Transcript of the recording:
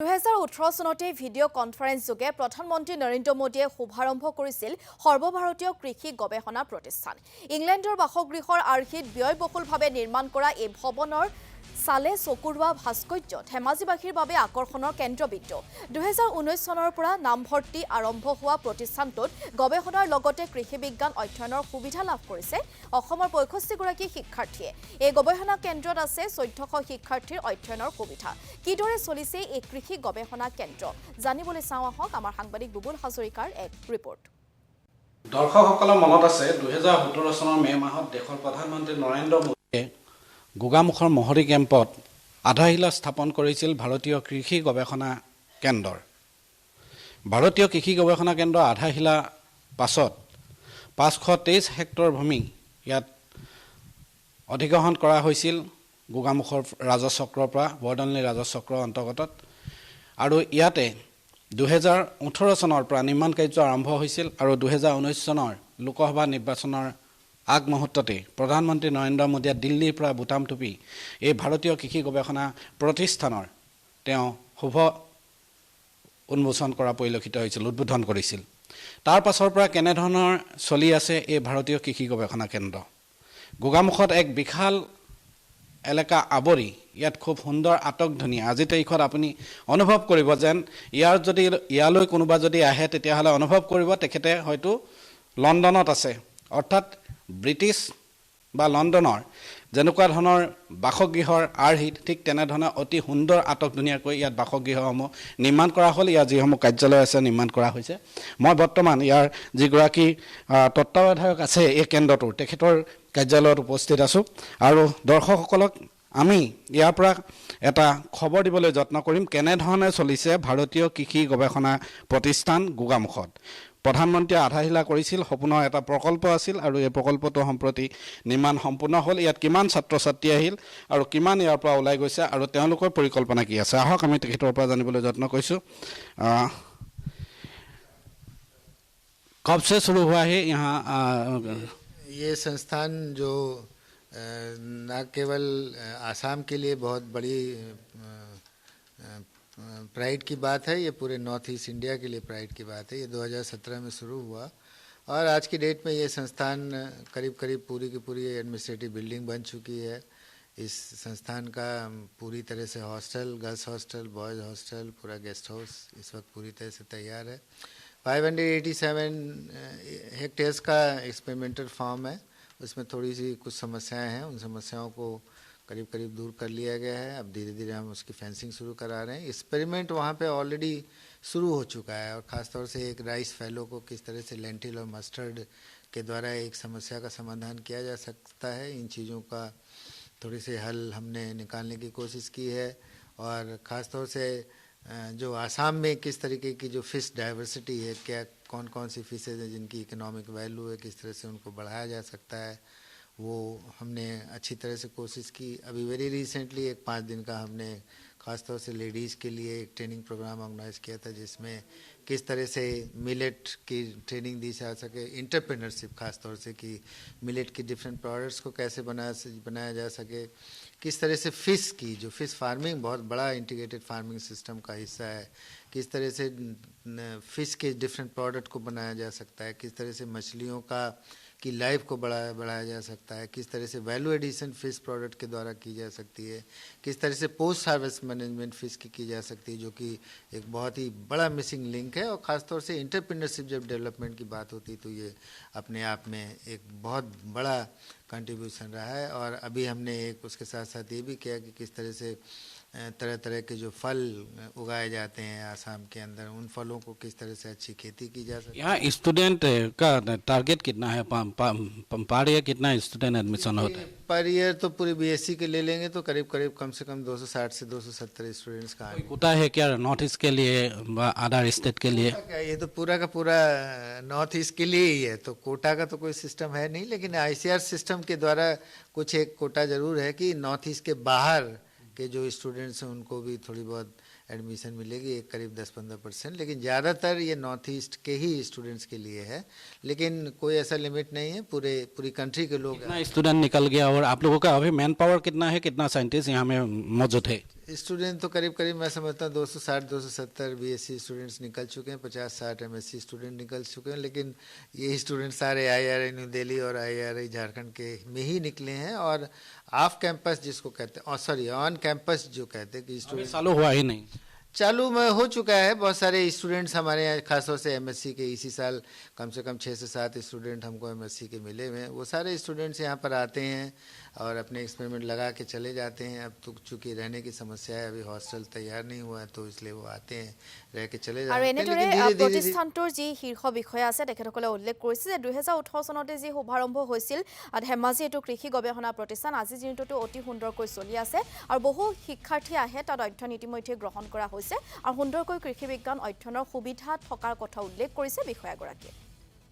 2018 চনতে ভিডিঅ' কনফাৰেন্স যোগে প্ৰধানমন্ত্ৰী নৰেন্দ্ৰ মোদীয়ে শুভাৰম্ভ কৰিছিল সৰ্বভাৰতীয় কৃষি গৱেষণা প্ৰতিষ্ঠান। ইংলেণ্ডৰ বাসগৃহৰ আৰ্হিত ব্যয়বহুলভাৱে নিৰ্মাণ কৰা এই ভৱনৰ চালে চকুৰোৱা ভাস্কৰ্য ধেমাজিবাসীৰ বাবে আকৰ্ষণৰ কেন্দ্ৰবিন্দু। 2019 চনৰ পৰা নামভৰ্তি আৰম্ভ হোৱা প্ৰতিষ্ঠানটোত গৱেষণাৰ লগতে কৃষি বিজ্ঞান অধ্যয়নৰ সুবিধা লাভ কৰিছে অসমৰ 65গৰাকী শিক্ষাৰ্থীয়ে। এই গৱেষণা কেন্দ্ৰত আছে 1400 শিক্ষাৰ্থীৰ অধ্যয়নৰ সুবিধা। কিদৰে চলিছে এই কৃষি গৱেষণা কেন্দ্ৰ জানিবলৈ চাওঁ আহক আমাৰ সাংবাদিক বুবুল হাজৰিকাৰ এক ৰিপৰ্ট। দৰ্শকসকলৰ মনত আছে 2017 চনৰ মে মাহত দেশৰ প্ৰধানমন্ত্ৰী নৰেন্দ্ৰ মোদীয়ে গোগামুখৰ মহৰী কেম্পত আধাৰশিলা স্থাপন কৰিছিল ভাৰতীয় কৃষি গৱেষণা কেন্দ্ৰৰ। ভাৰতীয় কৃষি গৱেষণা কেন্দ্ৰৰ আধাৰশিলা পাছত 523 হেক্টৰ ভূমি ইয়াত অধিগ্ৰহণ কৰা হৈছিল গোগামুখৰ ৰাজচক্ৰৰ পৰা বৰদলনি ৰাজচক্ৰৰ অন্তৰ্গত। আৰু ইয়াতে 2018 চনৰ পৰা নিৰ্মাণ কাৰ্য আৰম্ভ হৈছিল আৰু 2019 চনৰ লোকসভা নিৰ্বাচনৰ আগমুহূৰ্ততে প্ৰধানমন্ত্ৰী নৰেন্দ্ৰ মোদীয়ে দিল্লীৰ পৰা বুটাম টুপি এই ভাৰতীয় কৃষি গৱেষণা প্ৰতিষ্ঠানৰ তেওঁ শুভ উন্মোচন কৰা পৰিলক্ষিত হৈছিল, উদ্বোধন কৰিছিল। তাৰ পাছৰ পৰা কেনেধৰণৰ চলি আছে এই ভাৰতীয় কৃষি গৱেষণা কেন্দ্ৰ। গোগামুখত এক বিশাল এলেকা আৱৰি ইয়াত খুব সুন্দৰ আটকধুনীয়া আজি তাৰিখত আপুনি অনুভৱ কৰিব যেন ইয়ালৈ কোনোবা যদি আহে তেতিয়াহ'লে অনুভৱ কৰিব তেখেতে হয়তো লণ্ডনত আছে, অৰ্থাৎ ব্ৰিটিছ বা লণ্ডনৰ যেনেকুৱা ধৰণৰ বাসগৃহৰ আৰ্হিত ঠিক তেনেধৰণে অতি সুন্দৰ আটকধুনীয়াকৈ ইয়াত বাসগৃহসমূহ নিৰ্মাণ কৰা হ'ল। ইয়াৰ যিসমূহ কাৰ্যালয় আছে নিৰ্মাণ কৰা হৈছে। মই বৰ্তমান ইয়াৰ যিগৰাকী তত্ত্বাৱধায়ক আছে এই কেন্দ্ৰটোৰ তেখেতৰ কাৰ্যালয়ত উপস্থিত আছোঁ আৰু দৰ্শকসকলক আমি ইয়াৰ পৰা এটা খবৰ দিবলৈ যত্ন কৰিম কেনেধৰণে চলিছে ভাৰতীয় কৃষি গৱেষণা প্ৰতিষ্ঠান গোগামুখত। প্ৰধানমন্ত্ৰীয়ে আধাৰশিলা কৰিছিল, সপোনৰ এটা প্ৰকল্প আছিল আৰু এই প্ৰকল্পটো সম্প্ৰতি নিৰ্মাণ সম্পূৰ্ণ হ'ল। ইয়াত কিমান ছাত্ৰ ছাত্ৰী আহিল আৰু কিমান ইয়াৰ পৰা ওলাই গৈছে আৰু তেওঁলোকৰ পৰিকল্পনা কি আছে আহক আমি তেখেতৰ পৰা জানিবলৈ যত্ন কৰিছোঁ। कब से शुरू हुआ है यहाँ? ये संस्थान जो न केवल आसाम के लिए बहुत बड़ी प्राइड की बात है, ये पूरे नॉर्थ ईस्ट इंडिया के लिए प्राइड की बात है। ये 2017 में शुरू हुआ और आज की डेट में ये संस्थान करीब करीब पूरी की पूरी एडमिनिस्ट्रेटिव बिल्डिंग बन चुकी है। इस संस्थान का पूरी तरह से hostel, girls hostel, boys hostel, पूरा गेस्ट हाउस इस वक्त पूरी तरह से तैयार है। 587 हेक्टेयर्स का एक्सपेरिमेंटल फार्म है, उसमें थोड़ी सी कुछ समस्याएं हैं, उन समस्याओं को करीब करीब दूर कर लिया गया है। अब धीरे धीरे हम उसकी फेंसिंग शुरू करा रहे हैं। एक्सपेरिमेंट वहाँ पे ऑलरेडी शुरू हो चुका है और ख़ासतौर से एक राइस फैलो को किस तरह से लेंटिल और मस्टर्ड के द्वारा एक समस्या का समाधान किया जा सकता है, इन चीज़ों का थोड़ी सी हल हमने निकालने की कोशिश की है। और ख़ासतौर से जो आसाम में किस तरीके की जो फ़िश डाइवर्सिटी है, क्या कौन कौन सी फ़िशेज़ हैं जिनकी इकोनॉमिक वैल्यू है, किस तरह से उनको बढ़ाया जा सकता है, वो हमने अच्छी तरह से कोशिश की। अभी वेरी रिसेंटली एक 5 दिन का हमने ख़ासतौर से लेडीज़ के लिए एक ट्रेनिंग प्रोग्राम ऑर्गेनाइज किया था जिसमें किस तरह से मिलेट की ट्रेनिंग दी जा सके, इंटरप्रेन्योरशिप ख़ासतौर से कि मिलेट की डिफरेंट प्रोडक्ट्स को कैसे बनाया जा सके, किस तरह से फ़िश की जो फ़िश फार्मिंग बहुत बड़ा इंटीग्रेटेड फार्मिंग सिस्टम का हिस्सा है, किस तरह से फ़िश के डिफरेंट प्रोडक्ट को बनाया जा सकता है, किस तरह से मछलियों का की लाइफ को बढ़ाया जा सकता है, किस तरह से वैल्यू एडिशन फ़िश प्रोडक्ट के द्वारा की जा सकती है, किस तरह से पोस्ट हार्वेस्ट मैनेजमेंट फ़िश की जा सकती है, जो कि एक बहुत ही बड़ा मिसिंग लिंक है। और ख़ासतौर से इंटरप्रेन्योरशिप जब डेवलपमेंट की बात होती तो ये अपने आप में एक बहुत बड़ा कंट्रीब्यूशन रहा है। और अभी हमने एक उसके साथ साथ ये भी किया कि किस तरह से तरह तरह के जो फल उगाए जाते हैं आसाम के अंदर, उन फलों को किस तरह से अच्छी खेती की जा सकती है। यहाँ स्टूडेंट का टारगेट कितना है? पर ईयर कितना स्टूडेंट एडमिशन होता है? पर ईयर तो पूरी बीएससी के ले लेंगे तो करीब करीब कम से कम 260 से 270 स्टूडेंट्स का आएंगे। कोटा है क्या नॉर्थ ईस्ट के लिए, अदर स्टेट के लिए? ये तो पूरा का पूरा नॉर्थ ईस्ट के लिए ही है, तो कोटा का तो कोई सिस्टम है नहीं, लेकिन आईसीआर सिस्टम के द्वारा कुछ एक कोटा जरूर है कि नॉर्थ ईस्ट के बाहर के जो स्टूडेंट्स हैं उनको भी थोड़ी बहुत एडमिशन मिलेगी, एक करीब 10-15%, लेकिन ज़्यादातर ये नॉर्थ ईस्ट के ही स्टूडेंट्स के लिए है, लेकिन कोई ऐसा लिमिट नहीं है, पूरी कंट्री के लोग। कितना स्टूडेंट निकल गया और आप लोगों का अभी मैन पावर कितना है, कितना साइंटिस्ट यहाँ में मौजूद है? स्टूडेंट तो करीब करीब मैं समझता हूँ 260-270 बीएससी स्टूडेंट्स निकल चुके हैं, 50-60 एमएससी स्टूडेंट निकल चुके हैं, लेकिन ये स्टूडेंट सारे आईआरआई न्यू दिल्ली और आईआरआई झारखंड के में ही निकले हैं। और ऑफ कैंपस जिसको कहते हैं, सॉरी ऑन कैंपस जो कहते हैं कि अभी स्टूडेंट चालू हुआ ही नहीं। चालू में हो चुका है। बहुत सारे स्टूडेंट्स हमारे यहाँ खासतौर से एमएससी के इसी साल कम से कम 6 से 7 स्टूडेंट हमको एमएससी के मिले हुए हैं। वो सारे स्टूडेंट्स यहाँ पर आते हैं और अपने एक्सपेरिमेंट लगा के चले जाते हैं। अब तो चूँकि रहने की समस्या है, अभी हॉस्टल तैयार नहीं हुआ है, तो इसलिए वो आते हैं, रह के चले আৰু जाते हैं। এনেদৰে लेकिन धीरे धीरे প্ৰতিষ্ঠানটোৰ যি শীৰ্ষ বিষয়া আছে তেখেতসকলে উল্লেখ কৰিছে যে 2018 চনতে যি শুভাৰম্ভ হৈছিল ধেমাজি এইটো কৃষি গৱেষণা প্ৰতিষ্ঠান আজি দিনটোতো অতি সুন্দৰকৈ চলি আছে আৰু বহু শিক্ষাৰ্থী আহে, তাত অধ্যয়ন ইতিমধ্যে গ্ৰহণ কৰা হৈছে আৰু সুন্দৰকৈ কৃষি বিজ্ঞান অধ্যয়নৰ সুবিধা থকাৰ কথা উল্লেখ কৰিছে বিষয়াগৰাকীয়ে।